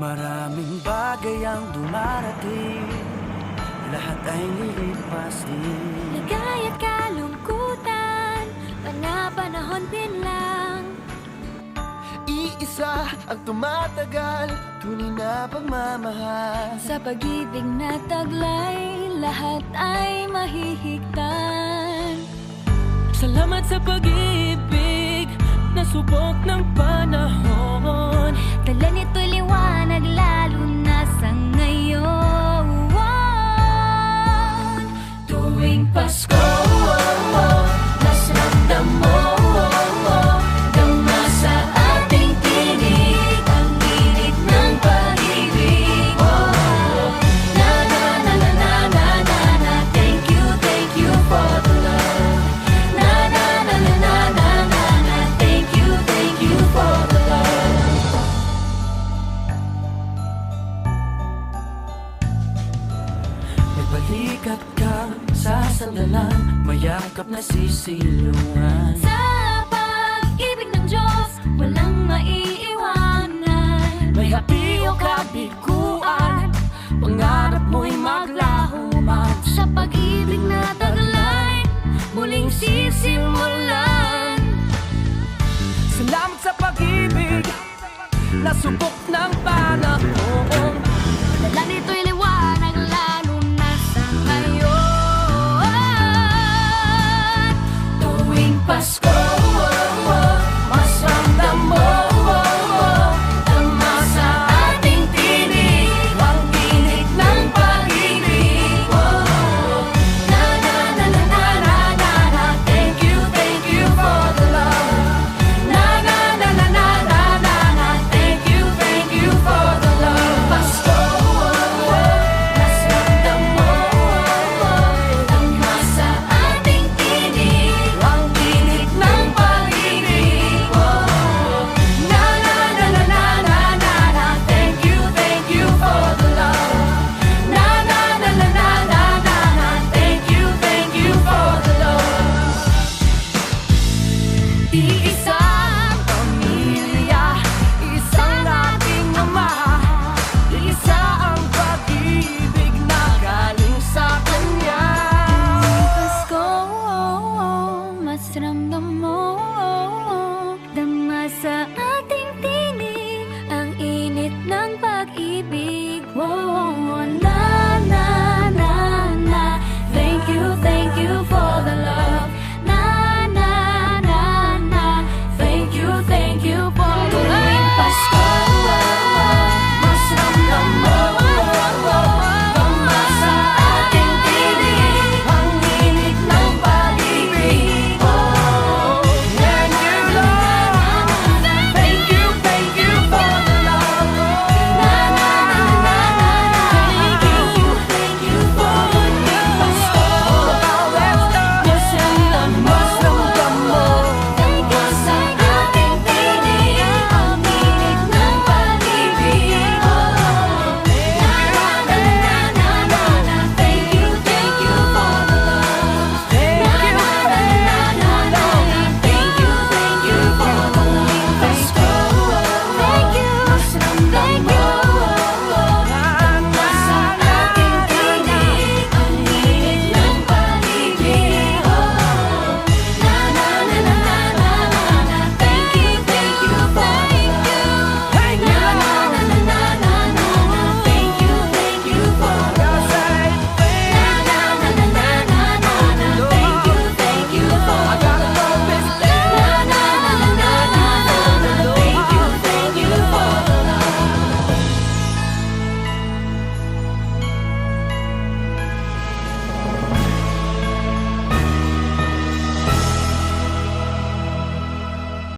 Maraming bagay ang dumarating, lahat ay lilipas din. Ligay at kalungkutan, panahon din lang. Iisa ang tumatagal, tunay na pagmamahal. Sa pag-ibig na taglay, lahat ay mahihigtan. Salamat sa pag-ibig, nasubok ng panahon. Dala nito'y liwanag lalo na sa ngayon. Tuwing Pasko, mas ramdam mo, dama sa ating tinig ang init ng pag-ibig. Na na na na na na na na, thank you for the love. Na na na na na na na na, thank you for the love. May balikat ka sa sandalan, mayakap na sisilungan. Sa pag-ibig ng Diyos, walang maiiwanan. May happy o kabiguan, pangarap mo'y maglaho man. Sa pag-ibig na taglay, muling sisimulan. Salamat sa pag-ibig, nasubok ng panahon. Dala nito'y liwanag lalo na sa ngayon. Tuwing Pasko,